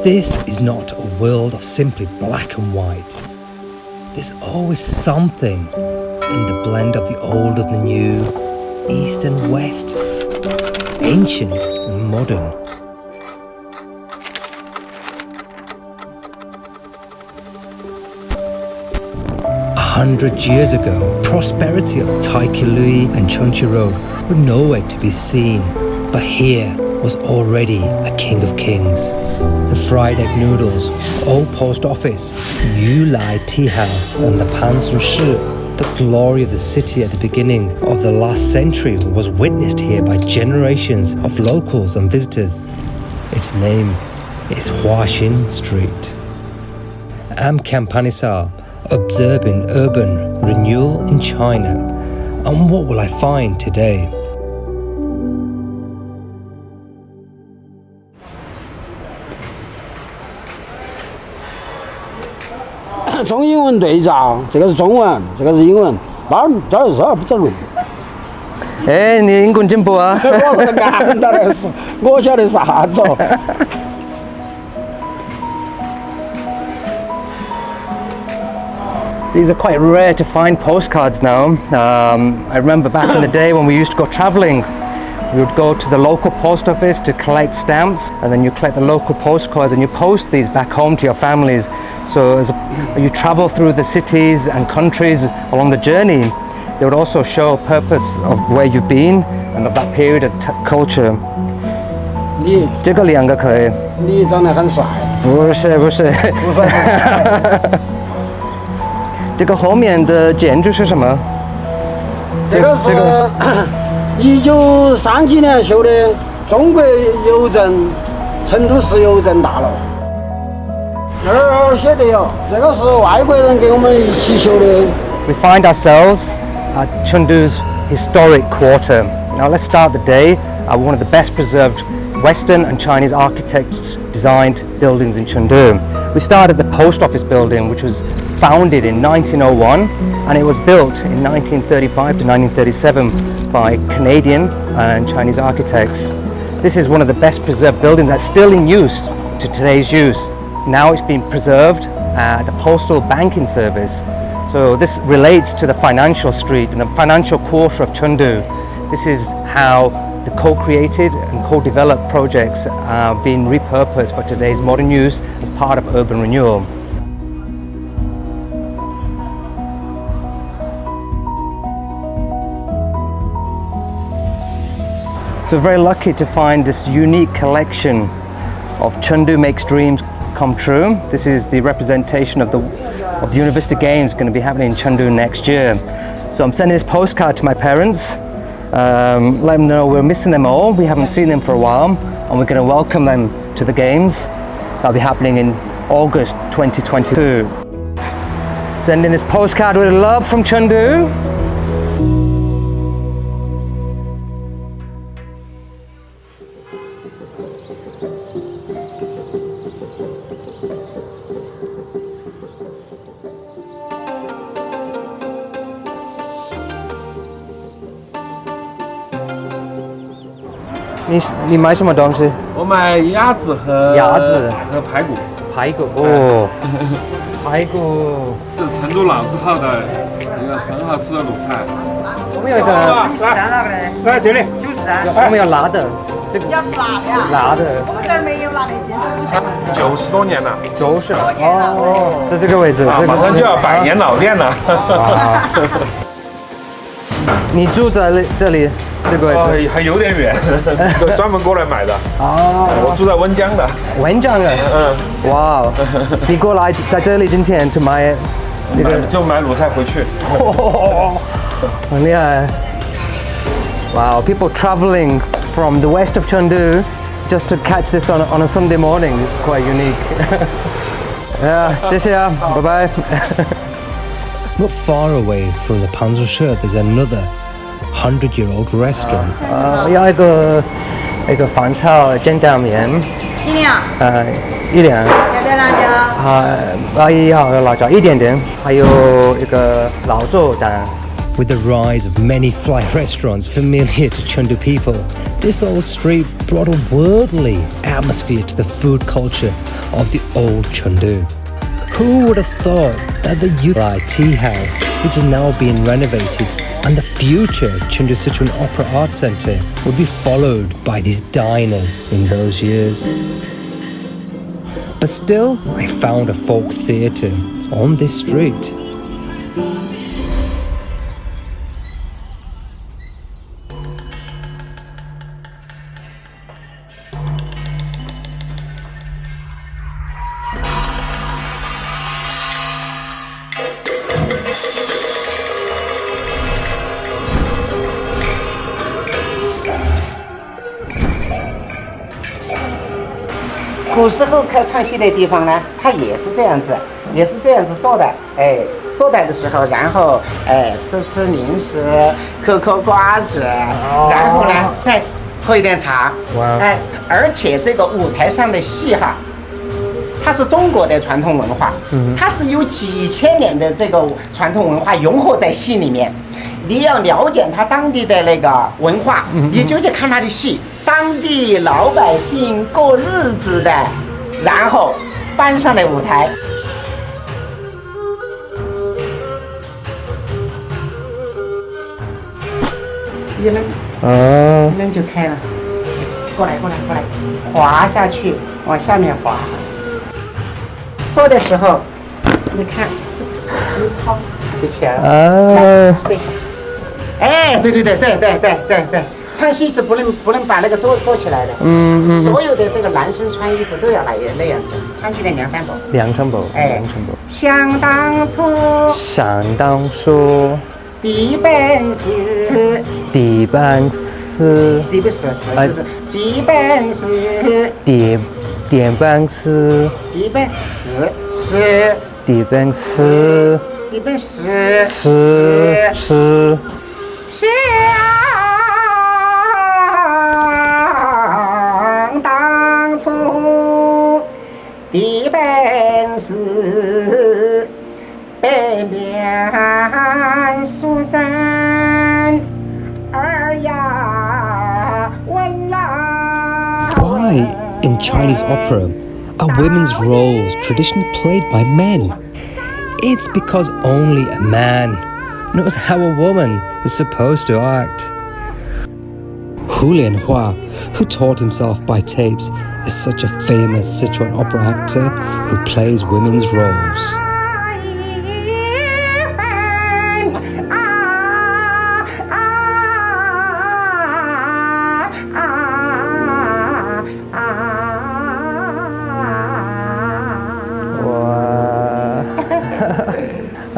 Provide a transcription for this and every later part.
This is not a world of simply black and white. There's always something in the blend of the old and the new, east and west, ancient and modern. A 100 years ago, prosperity of Taikoo and Chunxi Road were nowhere to be seen, but here was already a king of kings. The fried egg noodles, old post office, Yulai tea house, and the Panda, the glory of the city at the beginning of the last century, was witnessed here by generations of locals and visitors. Its name is Huaxin Street. I'm Kampanisar, observing urban renewal in China. And what will I find today? 中英文对照，这个是中文，这个是英文，这儿是不走路。哎，你英文进步啊！我晓得啥子哦。These are quite rare to find postcards now. I remember back in the day when we used to go travelling, we would go to the local post office to collect stamps, and then you collect the local postcards and you post these back home to your families. So as you travel through the cities and countries along the journey, they would also show purpose of where you've been and of that period of culture. 这个两个可以。你长得很帅。不是。不帅。这个后面的建筑是什么？这个是1930几年修的中国邮政成都市邮政大楼。这儿写的有，这个是外国人给我们一起修的。We find ourselves at Chengdu's historic quarter. Now let's start the day at one of the best preserved Western and Chinese architects designed buildings in Chengdu. We start at the post office building, which was founded in 1901, and it was built in 1935 to 1937 by Canadian and Chinese architects. This is one of the best preserved buildings that's still in use to today's use. Now it's been preserved at a postal banking service. So this relates to the financial street and the financial quarter of Chengdu. This is how the co-created and co-developed projects are being repurposed for today's modern use as part of urban renewal. So very lucky to find this unique collection of Chengdu Makes Dreams Come True. This is the representation of the University Games going to be happening in Chengdu next year. So I'm sending this postcard to my parents. Let them know we're missing them all. We haven't seen them for a while, and we're going to welcome them to the games. That'll be happening in August 2022. Sending this postcard with love from Chengdu. 你买什么东西？我买鸭子和排骨。排骨哦，排骨是成都老字号的一个很好吃的鲁菜。我们有一个来这里，我们有辣的，这个要吃辣的呀？辣的。我们这儿没有辣的，今天90多年了。90哦，在这个位置，马上就要100年老店了。你住在这里？这个位置还有点远，专门过来买的。哦，我住在温江的。温江的，哇，你过来在这里今天就买那个就买卤菜回去。很厉害。Wow, people traveling from the west of Chengdu just to catch this on a Sunday morning. It's quite unique. Yeah, 谢谢啊，拜拜。Not far away from the Panda, there's another 100-year-old restaurant. 要一个饭炒煎蛋面。几两？一两。要不要辣椒？要辣椒一点点，还有一个老肉蛋。With the rise of many fly restaurants familiar to Chengdu people, this old street brought a worldly atmosphere to the food culture of the old Chengdu. Who would have thought that the Yulai Tea House, which is now being renovated, and the future Chengdu Sichuan Opera Art Centre would be followed by these diners in those years. But still, I found a folk theatre on this street.古时候开唱戏的地方呢，它也是这样子坐的，坐的时候，然后吃零食，嗑瓜子，然后呢再喝一点茶，而且这个舞台上的戏哈，它是中国的传统文化，它是有几千年的这个传统文化融合在戏里面。你要了解它当地的那个文化，你就去看它的戏，当地老百姓过日子的，然后搬上了舞台。一扔就开了，过来，滑下去，往下面滑。做的时候，你看，这一抛就起来了。对，唱戏是不能把那个做起来的。所有的这个男生穿衣服都要那样子，穿起来两三步。想当初，地本事，就是地本事。想当初，地本是北面蜀山儿呀问郎。Why, in Chinese opera, are women's roles traditionally played by men? It's because only a man knows how a woman is supposed to act. Hu Lianhua, who taught himself by tapes, is such a famous Sichuan opera actor who plays women's roles.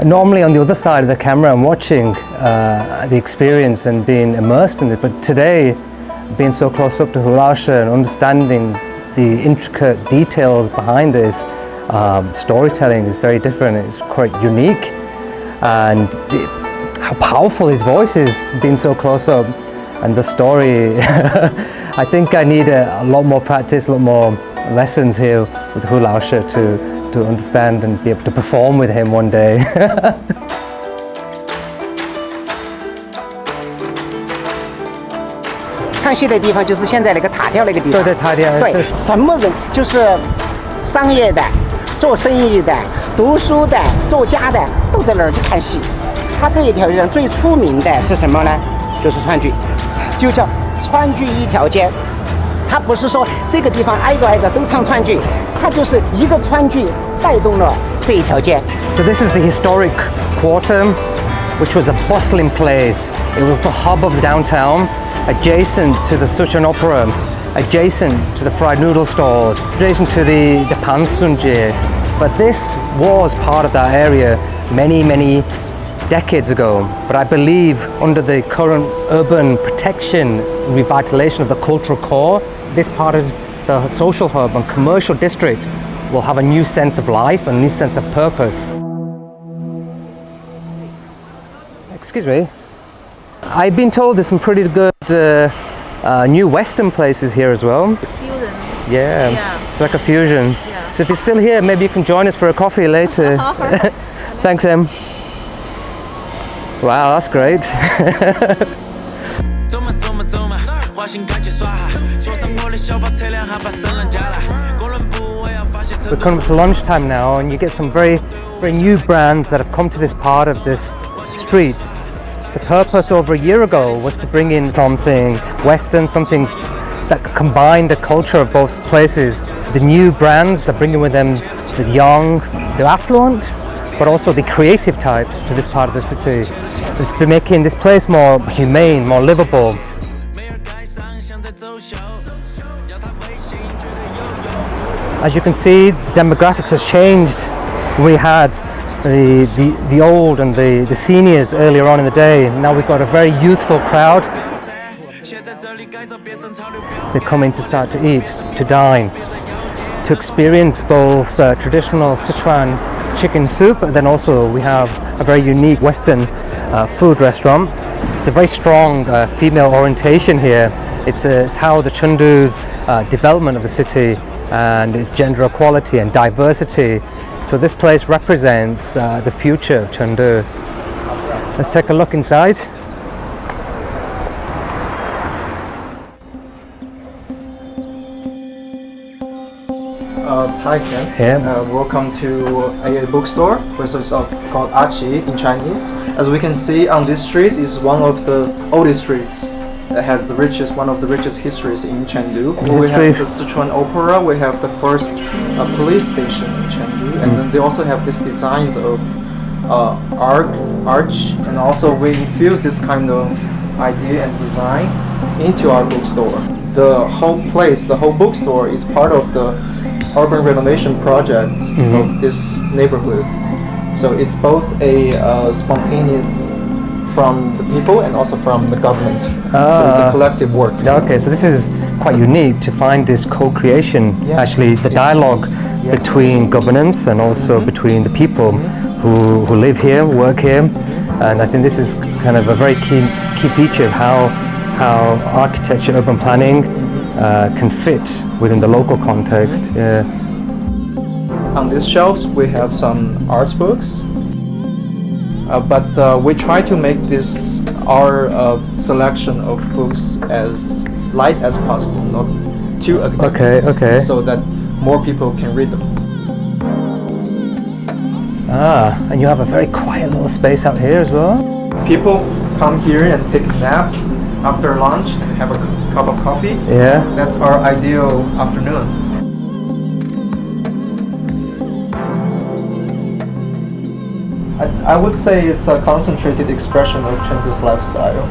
Normally on the other side of the camera I'm watching the experience and being immersed in it, but today being so close up to Hulaosha and understanding the intricate details behind this storytelling is very different. It's quite unique, and how powerful his voice is being so close up, and the story I think I need a lot more practice, a lot more lessons here with Hulaosha to understand and be able to perform with him one day. 唱戏的地方就是现在那个塔吊那个地方。对，塔吊。对，什么人就是商业的、做生意的、读书的、作家的，都在那儿去看戏。它这一条街上最出名的是什么呢？就是川剧，就叫川剧一条街。它不是说这个地方挨着都唱川剧，它就是一个川剧带动了这一条街。So this is the historic quarter, which was a bustling place. It was the hub of downtown, adjacent to the Sichuan Opera, adjacent to the fried noodle stores, adjacent to the Pansunjie. But this was part of that area many decades ago. But I believe under the current urban protection, revitalization of the cultural core, this part of the social hub and commercial district will have a new sense of life and a new sense of purpose. Excuse me. I've been told there's some pretty good new Western places here as well. Fusion. Yeah, it's like a fusion. Yeah. So if you're still here, maybe you can join us for a coffee later. Thanks, Em. Wow, that's great. We're coming up to lunchtime now, and you get some very new brands that have come to this part of this street. The purpose over a year ago was to bring in something Western, something that combined the culture of both places. The new brands that bring in with them the young, the affluent, but also the creative types to this part of the city. It's been making this place more humane, more livable. As you can see, the demographics has changed. We had the old and the seniors earlier on in the day. Now we've got a very youthful crowd. They're coming to start to eat, to dine, to experience both traditional Sichuan chicken soup, but then also we have a very unique Western food restaurant. It's a very strong female orientation here. It's how the Chengdu's development of the city and its gender equality and diversity. So this place represents the future of Chengdu. Let's take a look inside. Hi Ken. Yeah. Welcome to a bookstore, which is called Achi in Chinese. As we can see on this street is one of the oldest streets that has one of the richest histories in Chengdu. We have the Sichuan Opera, we have the first police station in Chengdu, and then they also have these designs of arch, and also we infuse this kind of idea and design into our bookstore. The whole place, the whole bookstore is part of the urban renovation project of this neighborhood. So it's both a spontaneous from the people and also from the government. So it's a collective work. Okay, so this is quite unique to find this co-creation, actually the dialogue between governance and also between the people who live here, work here. And I think this is kind of a very key feature of how architecture, urban planning can fit within the local context. On these shelves we have some arts books, but we try to make our selection of books as light as possible, not too academic, okay. so that more people can read them. And you have a very quiet little space out here as well. People come here and take a nap after lunch and have a cup of coffee. Yeah. That's our ideal afternoon. I would say it's a concentrated expression of Chengdu's lifestyle.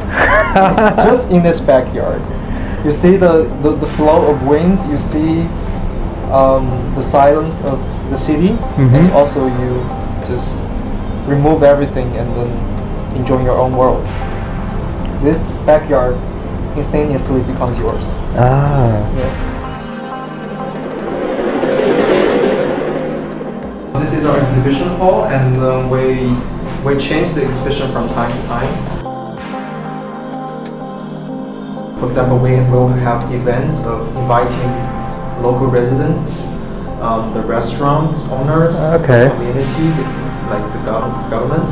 Just in this backyard. You see the flow of winds, you see the silence of the city, and also you just remove everything and then enjoy your own world. This backyard instantaneously becomes yours. Yes. This is our exhibition hall, and we change the exhibition from time to time. For example, we will have events of inviting local residents, the restaurants owners, the community, like the government.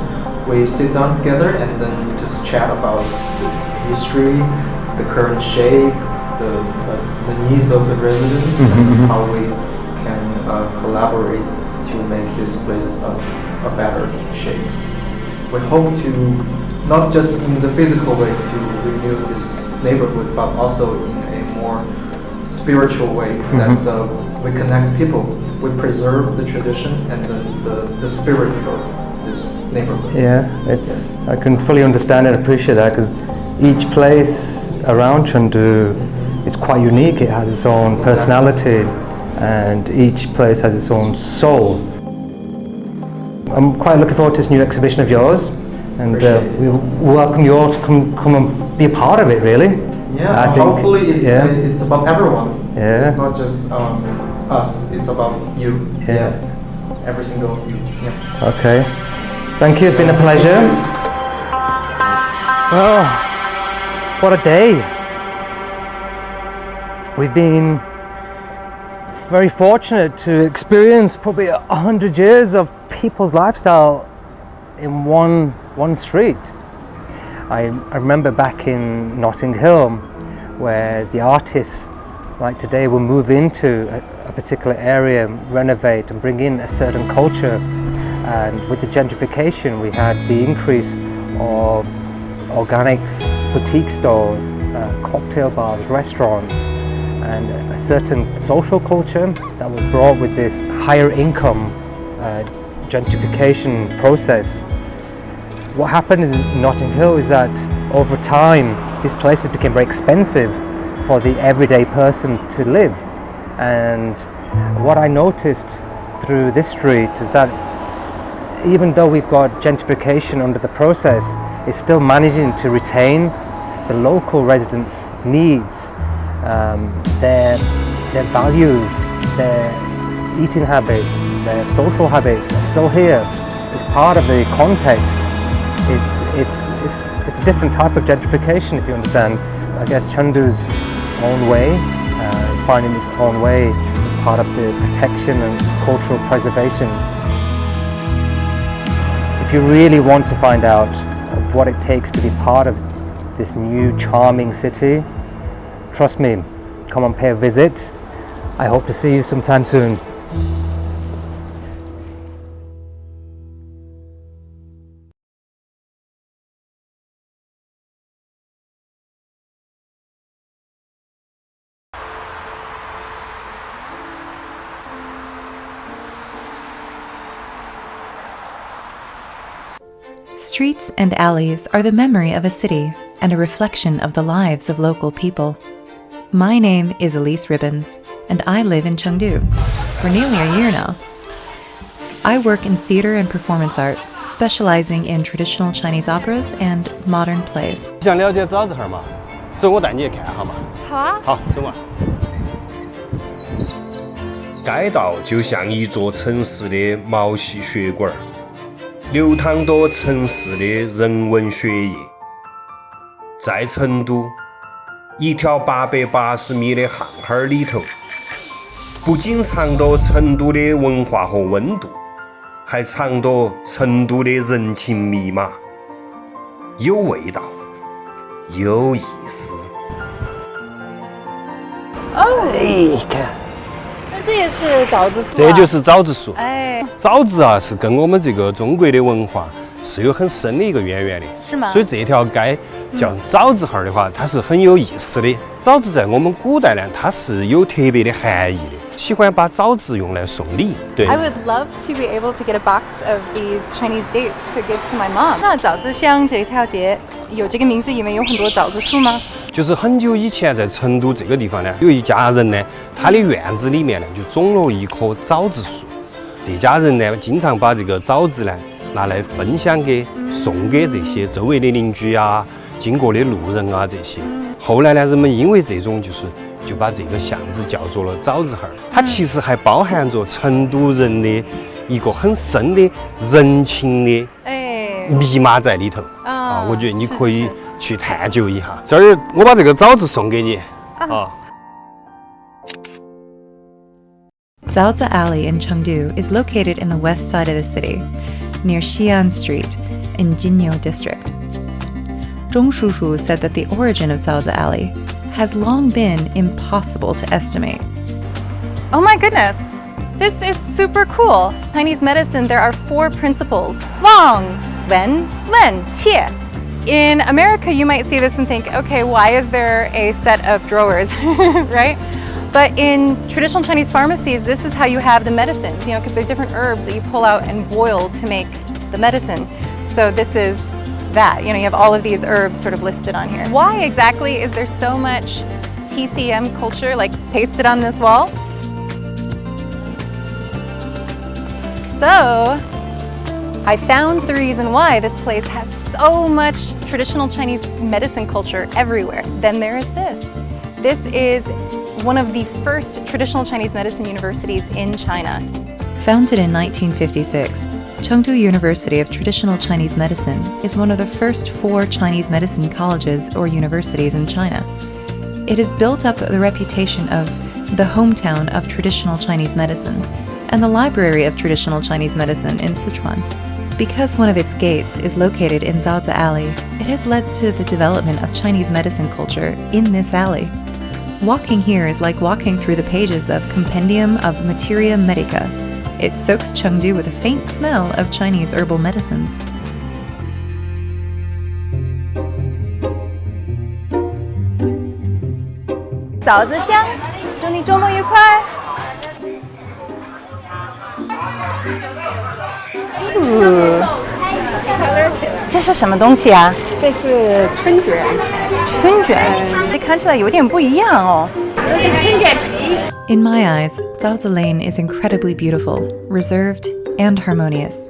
We sit down together and then we just chat about the history, the current shape, the needs of the residents, and how we can collaborate to make this place a better shape. We hope to, not just in the physical way to renew this neighborhood, but also in a more spiritual way, that we connect people, we preserve the tradition and the spirit of this neighborhood. Yeah, I can fully understand and appreciate that, because each place around Chengdu is quite unique. It has its own personality, and each place has its own soul. I'm quite looking forward to this new exhibition of yours, and we welcome you all to come and be a part of it, really. Yeah, hopefully it's about everyone. Yeah. It's not just us, it's about you. Yeah. Yes, every single of you. Yeah. Okay. Thank you, it's been a pleasure. Well, what a day. We've been very fortunate to experience probably 100 years of people's lifestyle in one street. I remember back in Notting Hill, where the artists like today will move into a particular area, renovate and bring in a certain culture. And with the gentrification, we had the increase of organics, boutique stores, cocktail bars, restaurants, and a certain social culture that was brought with this higher income gentrification process. What happened in Notting Hill is that over time these places became very expensive for the everyday person to live, and what I noticed through this street is that even though we've got gentrification under the process, it's still managing to retain the local residents' needs, their values, their eating habits, their social habits are still here. It's part of the context. It's a different type of gentrification, if you understand. I guess Chengdu's own way is finding its own way as part of the protection and cultural preservation. If you really want to find out of what it takes to be part of this new charming city, trust me, come and pay a visit. I hope to see you sometime soon. Streets and alleys are the memory of a city and a reflection of the lives of local people. My name is Elise Ribbons, and I live in Chengdu for nearly a year now. I work in theater and performance art, specializing in traditional Chinese operas and modern plays. 想了解枣子馅吗？走，我带你去看好吗？好啊。好，走嘛。街道就像一座城市的毛细血管，流淌着城市的人文血液。在成都，一条880米的巷巷里头，不仅藏着成都的文化和温度，还藏着成都的人情密码，有味道，有意思。哦，那这也是枣子树啊？这就是枣子树。哎，枣子啊，是跟我们这个中国的文化是有很深的一个渊源的。是吗？所以这条街叫枣子巷的话，它是很有意思的。枣子在我们古代呢，它是有特别的含义的。喜欢把枣子用来送礼。对。I would love to be able to get a box of these Chinese dates to give to my mom. 那枣子乡这条街有这个名字，因为有很多枣子树吗？就是很久以前在成都这个地方呢，有一家人呢，他的院子里面呢就种了一棵枣子树。这家人呢，经常把这个枣子呢拿来分享给、送给这些周围的邻居啊、经过的路人啊这些。后来呢，人们因为这种就把这个巷子叫做了枣子巷。它其实还包含着成都人的一个很深的人情的密码在里头啊，我觉得你可以去探究一下。这儿我把这个枣子送给你啊。Zaozi Alley in Chengdu is located in the west side of the city, near Xi'an Street in Jinyo District. Zhong Shushu said that the origin of Zaozi Alley has long been impossible to estimate. Oh my goodness, this is super cool. Chinese medicine, there are 4 principles. Wang, Wen, Len, Qie. In America, you might see this and think, okay, why is there a set of drawers, right? But in traditional Chinese pharmacies, this is how you have the medicines, you know, because they're different herbs that you pull out and boil to make the medicine. So this is that, you know, you have all of these herbs sort of listed on here. Why exactly is there so much TCM culture like pasted on this wall? So I found the reason why this place has so much traditional Chinese medicine culture everywhere. Then there is this. This is one of the first traditional Chinese medicine universities in China. Founded in 1956, Chengdu University of Traditional Chinese Medicine is one of the first 4 Chinese medicine colleges or universities in China. It has built up the reputation of the hometown of traditional Chinese medicine and the library of traditional Chinese medicine in Sichuan. Because one of its gates is located in Zaozi Alley, it has led to the development of Chinese medicine culture in this alley. Walking here is like walking through the pages of Compendium of Materia Medica. It soaks Chengdu with a faint smell of Chinese herbal medicines. 枣子香，祝你周末愉快。这是什么东西啊？这是春卷。春卷，这看起来有点不一样哦。这是春卷皮。In my eyes, Zaozi Lane is incredibly beautiful, reserved, and harmonious.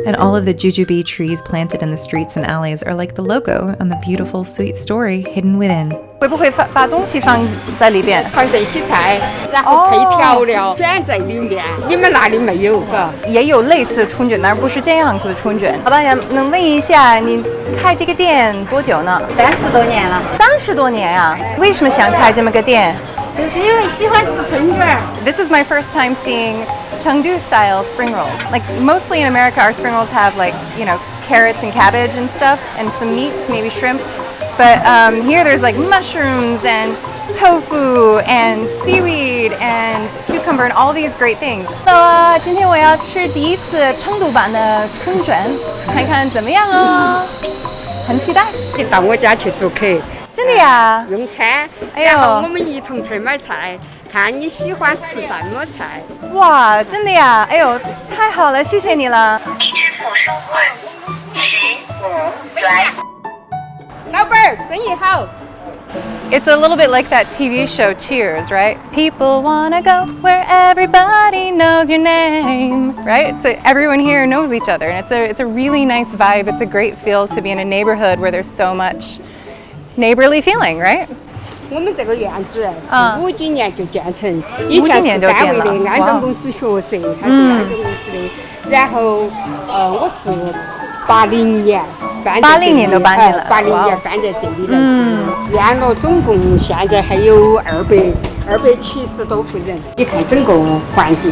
And all of the jujube trees planted in the streets and alleys are like the logo on the beautiful, sweet story hidden within. 会不会把东西放在里边？放这些菜，然后配调料，卷在里面。你们那里没有嘎？也有类似的春卷，但不是这样子的春卷。老板娘，能问一下，你开这个店多久呢？30多年了。30多年啊？为什么想开这么个店？就是因为喜欢吃春卷。This is my first time seeing Chengdu style spring rolls. Like mostly in America, our spring rolls have like, you know, carrots and cabbage and stuff and some meat, maybe shrimp. But here there's like mushrooms and tofu and seaweed and cucumber and all these great things. So 今天我要吃第一次成都版的春卷，看看怎么样哦，很期待。你到我家去做客。真的呀？用餐，然后我们一同去买菜，看你喜欢吃什么菜。哇，真的呀？哎呦，太好了，谢谢你了。老板儿，生意好。It's a little bit like that TV show Cheers, right? People wanna go where everybody knows your name, right? So everyone here knows each other, and it's a really nice vibe. It's a great feel to be in a neighborhood where there's so much neighborly feeling, right? 我们这个院子50几年就建成，以前是单位的安装公司学社，还是安装公司的。然后我是80年搬在这里，80年搬在这里来住。院落总共现在还有270多户人。你看整个环境，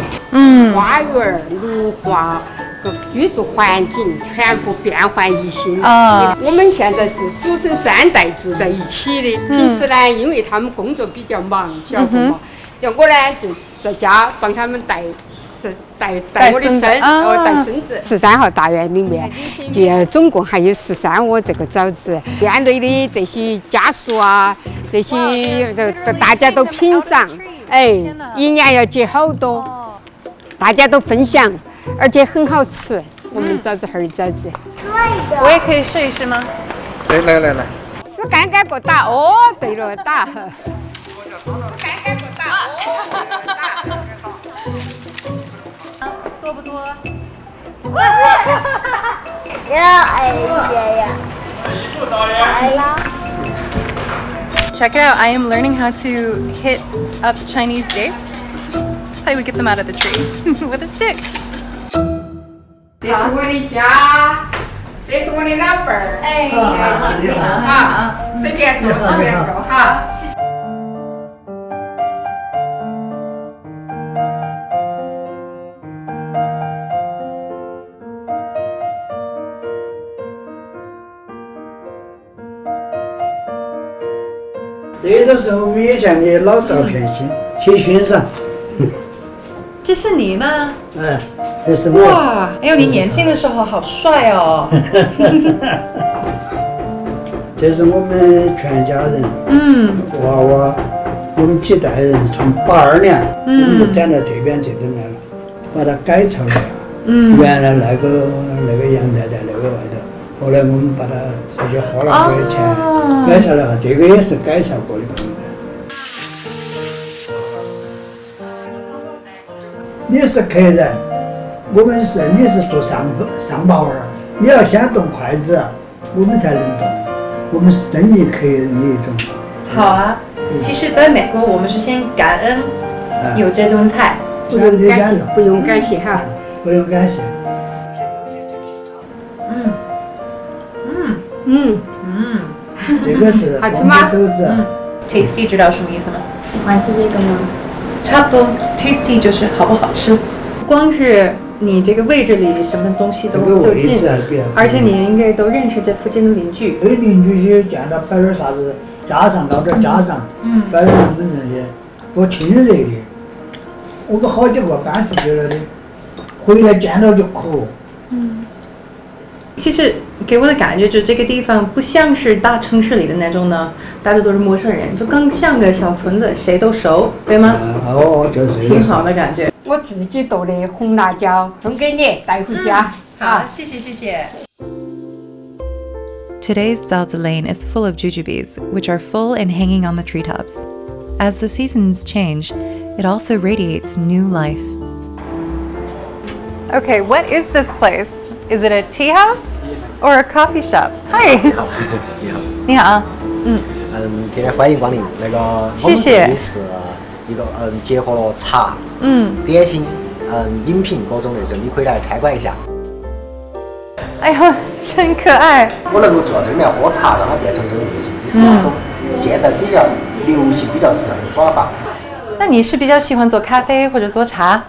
花园、绿化。居住环境全部变幻一新。我们现在是祖孙3代住在一起的。平时呢，因为他们工作比较忙，小伙嘛，像我呢就在家帮他们带我的孙，带孙子。13号大院里面，总共还有13窝这个枣子。院内的这些家属啊，这些大家都品尝，一年要结好多，大家都分享。而且很好吃，我们枣子馅儿枣子。我也可以试一试吗？来。是刚刚过打哦，对了，打。是刚刚过打哦，多不多？Check it out! I am learning how to hit up Chinese dates. That's how we get them out of the tree with a stick. 这是我的家，这是我的老伴儿。你好，随便坐哈。这都是我们以前的老照片去欣赏。这是你吗？这是我。哇，哎呦，你年轻的时候好帅哦！这是我们全家人，娃娃，我们几代人从82年，我们就站到这边来了，把它改造了呀。原来那个阳台在那个外头，后来我们把它这些花了多少钱改造了，这个也是改造过的。你是客人，你是做上班儿，你要先动筷子，我们才能动。我们是珍惜客人的一种。好啊，其实在美国我们是先感恩有这顿菜。不用感谢，不用感谢哈。不用感谢。这个是好吃吗？肘子。Tasty 知道什么意思吗？喜欢吃这个吗？差不多 ，tasty 就是好不好吃。光是你这个位置里什么东西都就近，而且你应该都认识这附近的邻居。对邻居去见到摆点啥子家常，到点家常，摆点什么东西，多亲热的。我们好几个搬出去了的，回来见到就哭。其实给我的感觉，就这个地方不像是大城市里的那种呢，大家都是陌生人，就更像个小村子，谁都熟，对吗？就是挺好的感觉。我自己剁的红辣椒送给你带回家。好，谢谢谢谢。Today's Zaozi Lane is full of jujubes, which are full and hanging on the treetops. As the seasons change, it also radiates new life. Okay, what is this place? Is it a tea house or a coffee shop? Hi. 你好。今天欢迎光临。那个我们这里是一个结合了茶、点心、饮品各种那种，你可以来参观一下。哎呦，真可爱！我能够坐这里面喝茶，让它变成这种意境，这是那种现在比较流行、比较时尚的耍法。那你是比较喜欢做咖啡或者做茶？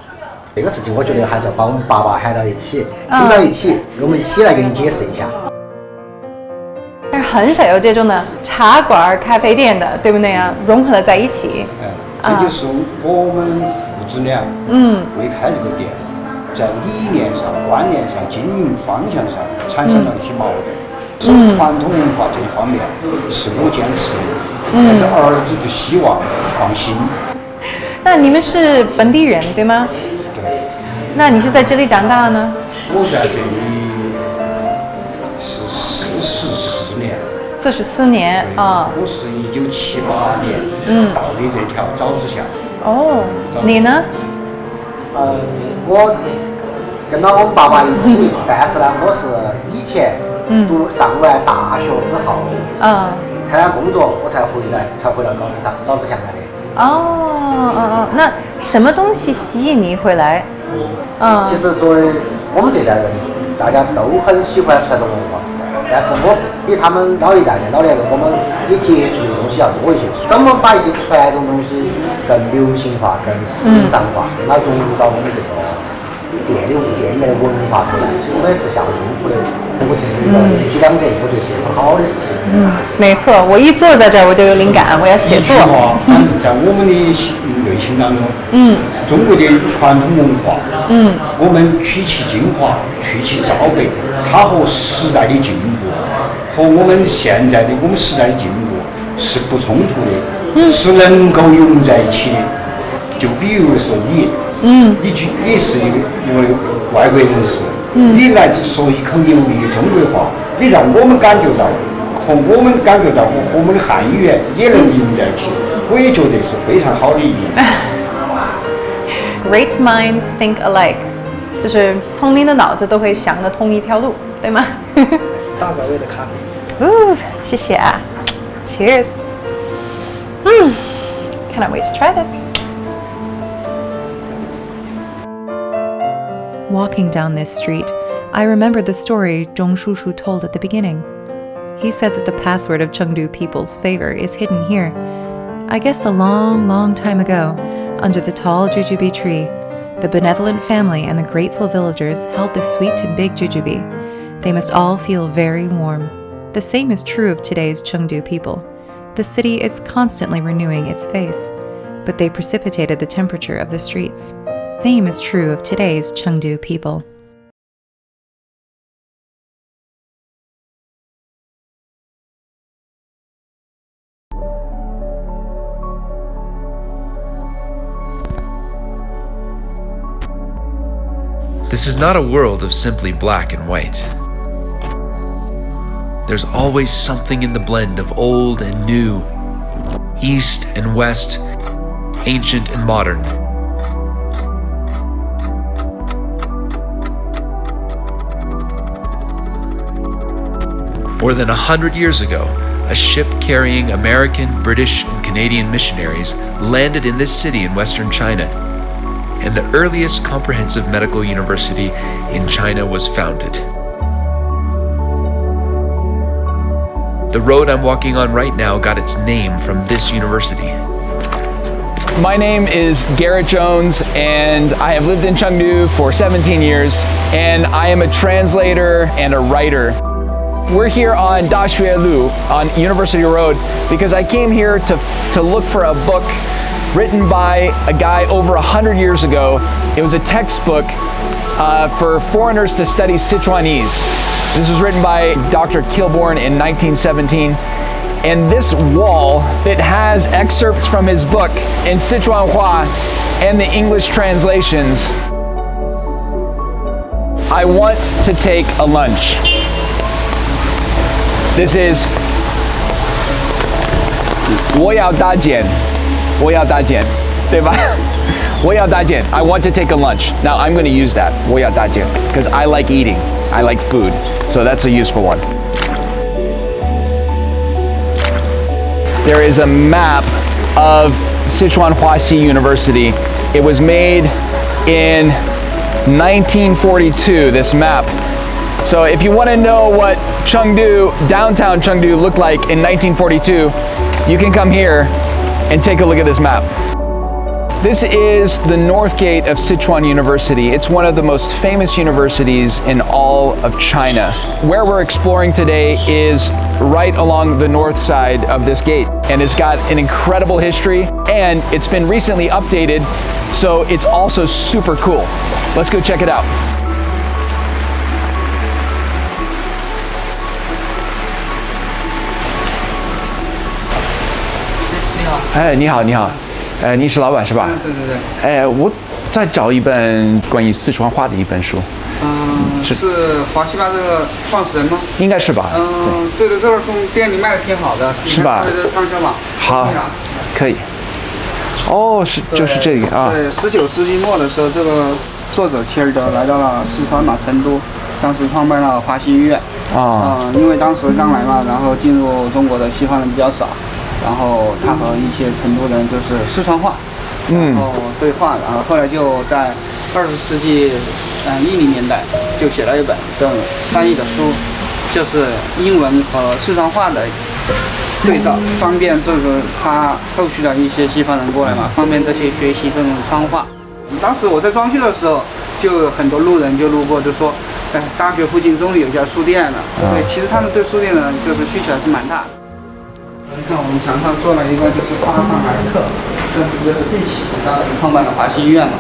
这个事情我觉得还是要把我们爸爸喊到一起，请到一起，我们一起来给你解释一下。但是很少有这种的茶馆、咖啡店的，对不对啊？融合的在一起。这就是我们父子俩，为开这个店，在理念上、观念上、经营方向上产生了一些矛盾。所以传统文化这一方面是我坚持的，我的儿子就希望创新。那你们是本地人对吗？那你是在这里长大呢？我在这里是44年。44年啊！我是1978年到的这条枣子巷。哦，你呢？我跟到我们爸爸一起，但是呢，我是以前上完大学之后，参加工作，我才回到枣子巷来的。那什么东西吸引你回来？其实作为我们这代人，大家都很喜欢传统文化，但是我比他们老一代的老年人，我们也接触的东西要多一些。怎么把一些传统东西更流行化、更时尚化，把它融入到我们这个店里面的文化头来，其实我们也是下了功夫的。这个就是一个一举两得，我觉得是很好的事情。没错，我一坐在这儿我就有灵感，我要写作。在我们的内心当中，中国的传统文化，我们取其精华，去其糟粕，它和时代的进步，和我们现在的时代的进步是不冲突的，是能够融在一起的。就比如说你是一位外国人士。你来说一口流利的中国话，你让我们感觉到，和我们感觉到和我们的汉语言也能融在一起，我也觉得是非常好的一件事。Great minds think alike， 就是聪明的脑子都会想着同一条路，对吗？大枣味的咖啡。谢谢啊 ，Cheers。Cannot wait to try this. Walking down this street, I remembered the story Zhong Shushu told at the beginning. He said that the password of Chengdu people's favor is hidden here. I guess a long, long time ago, under the tall jujube tree, the benevolent family and the grateful villagers held the sweet and big jujube. They must all feel very warm. The same is true of today's Chengdu people. The city is constantly renewing its face, but they precipitated the temperature of the streets. Same is true of today's Chengdu people. This is not a world of simply black and white. There's always something in the blend of old and new, east and west, ancient and modern. More than 100 years ago, a ship carrying American, British, and Canadian missionaries landed in this city in western China, and the earliest comprehensive medical university in China was founded. The road I'm walking on right now got its name from this university. My name is Garrett Jones, and I have lived in Chengdu for 17 years, and I am a translator and a writer. We're here on Daxue on University Road because I came here to look for a book written by a guy over 100 years ago. It was a textbook for foreigners to study Sichuanese. This was written by Dr. Kilborn in 1917. And this wall, it has excerpts from his book in Sichuanhua and the English translations. I want to take a lunch. This is 我要搭建，我要搭建，对吧？我要搭建. I want to take a lunch. Now I'm going to use that. 我要搭建 because I like eating. I like food. So that's a useful one. There is a map of Sichuan Huaxi University. It was made in 1942, this map. So if you want to know what Chengdu, downtown Chengdu looked like in 1942, you can come here and take a look at this map. This is the north gate of Sichuan University. It's one of the most famous universities in all of China. Where we're exploring today is right along the north side of this gate, and it's got an incredible history, and it's been recently updated, so it's also super cool. Let's go check it out. Hey, 你好，你好。你是老板是吧？对对对。我在找一本关于四川话的一本书。是华西吧这个创始人吗？应该是吧。对对，这本书店里卖的挺好的。是吧？对对，看一下吧。好，可以。哦，是就是这个啊。对，19世纪末的时候，这个作者切尔德来到了四川嘛，成都，当时创办了华西医院。因为当时刚来嘛，然后进入中国的西方人比较少。然后他和一些成都人就是四川话，然后对话，然后后来就在20世纪10年代就写了一本这种翻译的书，就是英文和四川话的对照，方便就是他后续的一些西方人过来嘛，方便这些学习这种川话。当时我在装修的时候，就有很多路人就路过就说，大学附近终于有家书店了。对，其实他们对书店呢就是需求还是蛮大的。你看我们墙上做了一个就是夸上来客，这主要是碧起，当时创办了华西医院嘛，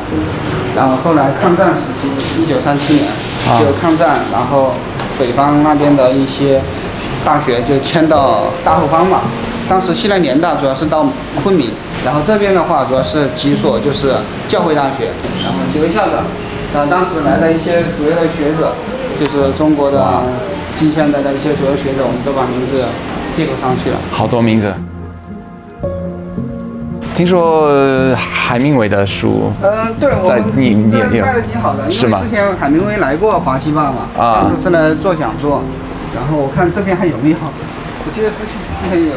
然后后来抗战时期，1937年就抗战，然后北方那边的一些大学就迁到大后方嘛，当时西南联大主要是到昆明，然后这边的话主要是几所就是教会大学，然后几位校长，当时来的一些主要的学者，就是中国的近现代的一些主要学者，我们都把名字记录上去了，好多名字。听说海明威的书，对，我们你卖的挺好的，因为之前海明威来过华西坝嘛，当时是来做讲座，然后我看这边还有没有？我记得之前有，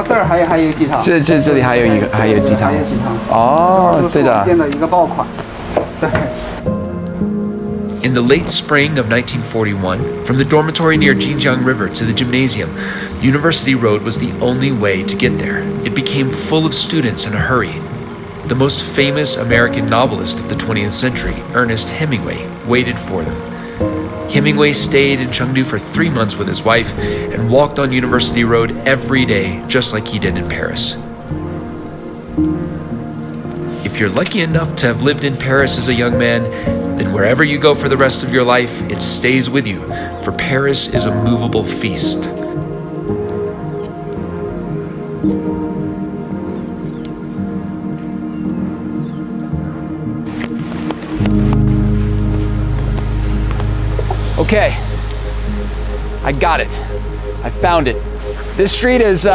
这儿还有几套，这里还有一个，还有几套，哦，对的，店的一个爆款，对。In the late spring of 1941, from the dormitory near Jinjiang River to the gymnasium, University Road was the only way to get there. It became full of students in a hurry. The most famous American novelist of the 20th century, Ernest Hemingway, waited for them. Hemingway stayed in Chengdu for 3 months with his wife and walked on University Road every day, just like he did in Paris. If you're lucky enough to have lived in Paris as a young man, then wherever you go for the rest of your life, it stays with you, for Paris is a movable feast. Okay, I got it. I found it. This street is,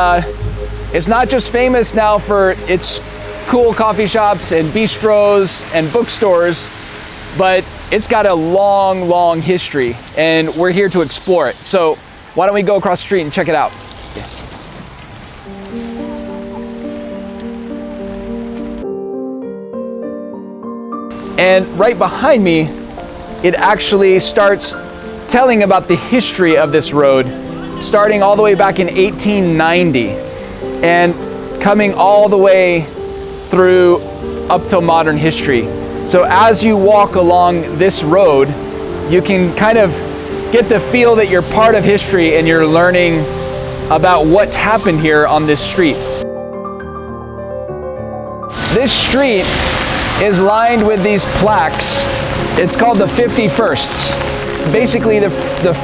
it's not just famous now for its cool coffee shops and bistros and bookstores, but it's got a long, long history, and we're here to explore it. So why don't we go across the street and check it out? And right behind me, it actually starts telling about the history of this road, starting all the way back in 1890 and coming all the way through up till modern history. So as you walk along this road, you can kind of get the feel that you're part of history and you're learning about what's happened here on this street. This street is lined with these plaques. It's called the 51sts. Basically the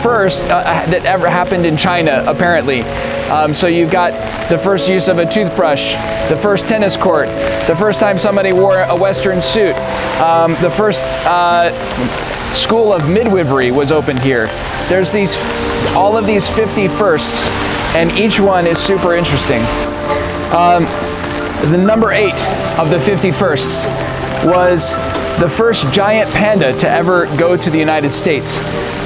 first that ever happened in China, apparently. So you've got the first use of a toothbrush, the first tennis court, the first time somebody wore a Western suit, the first school of midwifery was opened here. There's all of these 51sts, and each one is super interesting. The number 8 of the 51sts was the first giant panda to ever go to the United States,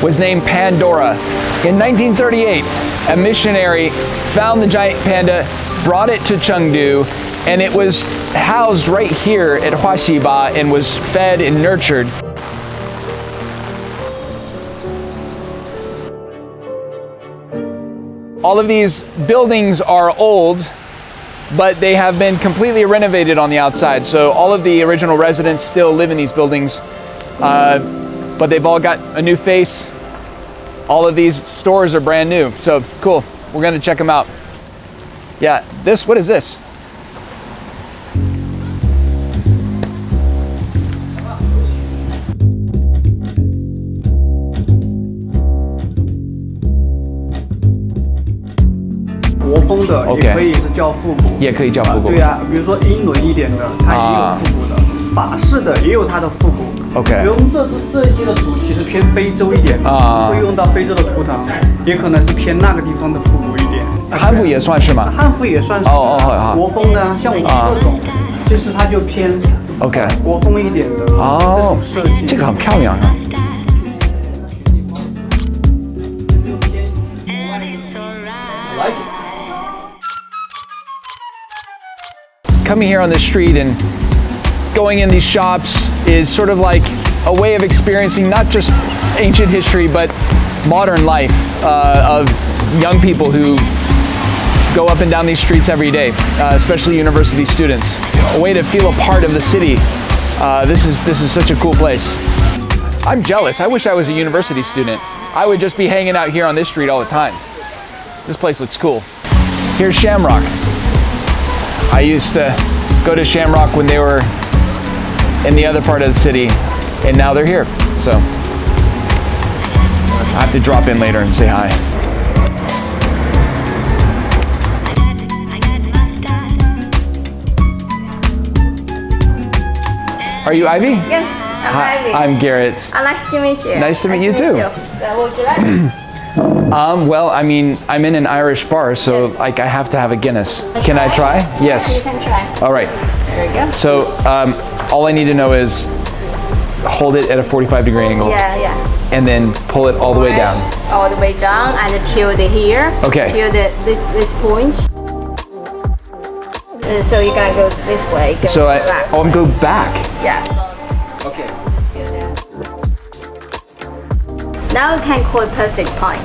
was named Pandora. In 1938, a missionary found the giant panda, brought it to Chengdu, and it was housed right here at Huaxiba and was fed and nurtured. All of these buildings are old, but they have been completely renovated on the outside. So all of the original residents still live in these buildings, but they've all got a new face. All of these stores are brand new. So cool, we're gonna check them out. Yeah, what is this?国风的也可以是叫复古，也可以叫复古。对啊，比如说英伦一点的，它也有复古的；法式的也有它的复古。OK。比如我们这一季的主题是偏非洲一点的，会用到非洲的图腾，也可能是偏那个地方的复古一点。汉服也算是吗？汉服也算是。国风的，像我们这种，其实它就偏 OK 国风一点的这种设计。这个很漂亮啊。Coming here on the street and going in these shops is sort of like a way of experiencing not just ancient history, but modern life of young people who go up and down these streets every day, especially university students. A way to feel a part of the city. This is such a cool place. I'm jealous. I wish I was a university student. I would just be hanging out here on this street all the time. This place looks cool. Here's Shamrock. I used to go to Shamrock when they were in the other part of the city, and now they're here. So I have to drop in later and say hi. Are you Ivy? Yes, I'm Ivy. I'm Garrett. Nice to meet you. Nice to meet you too. What would you like? Well, I mean, I'm in an Irish bar, so like I have to have a Guinness. Can I try? Yes. You can try. All right. There you go. So all I need to know is hold it at a 45-degree angle. Yeah. And then pull it all the way down. All the way down and till here. Okay. Till this point. So you're gonna go this way. So I'm go back. Yeah. Okay. Now you can call it perfect point.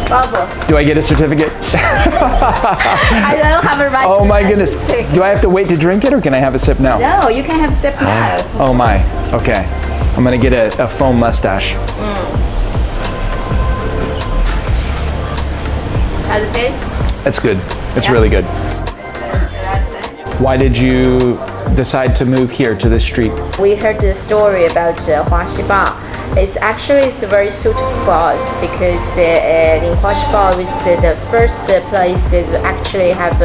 Bravo. Do I get a certificate? I don't have a right. Oh my goodness. Do I have to wait to drink it or can I have a sip now? No, you can have a sip now. Oh my. Okay. I'm gonna get a foam mustache. How's it taste? That's good. It's really good. Why did you decide to move here to this street? We heard the story about Huaxiba. It's very suitable for us because in Huaxiba is the first place that actually have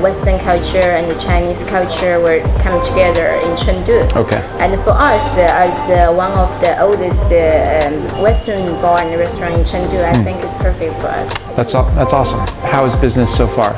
Western culture and the Chinese culture were come together in Chengdu. Okay. And for us, as one of the oldest Western-born restaurant in Chengdu, I think it's perfect for us. That's awesome. How is business so far?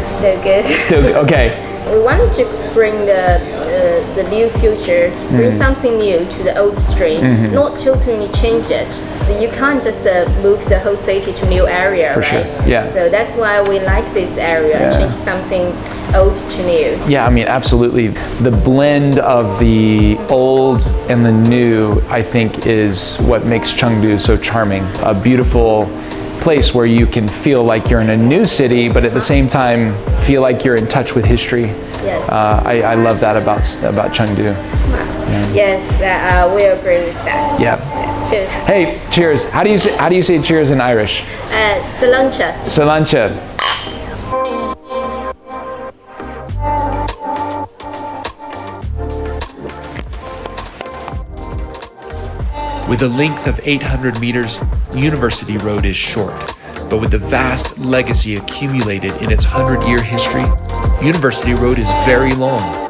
Still good. Still good. Okay. We wanted to bring the new future, bring something new to the old street, not totally change it. You can't just move the whole city to new area, For right? sure. Yeah. So that's why we like this area, change something old to new. Yeah, I mean, absolutely. The blend of the old and the new, I think, is what makes Chengdu so charming. A beautiful place where you can feel like you're in a new city, but at the same time feel like you're in touch with history. Yes. I love that about Chengdu. Yeah. Yes, we agree with that. Yeah. Cheers. Hey, cheers. How do you say cheers in Irish? Salancha. Salancha. With a length of 800 meters, University Road is short, but with the vast legacy accumulated in its 100-year history, University Road is very long.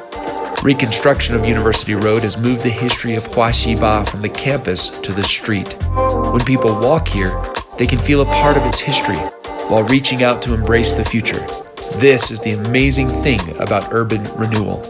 Reconstruction of University Road has moved the history of Huaxiba from the campus to the street. When people walk here, they can feel a part of its history while reaching out to embrace the future. This is the amazing thing about urban renewal.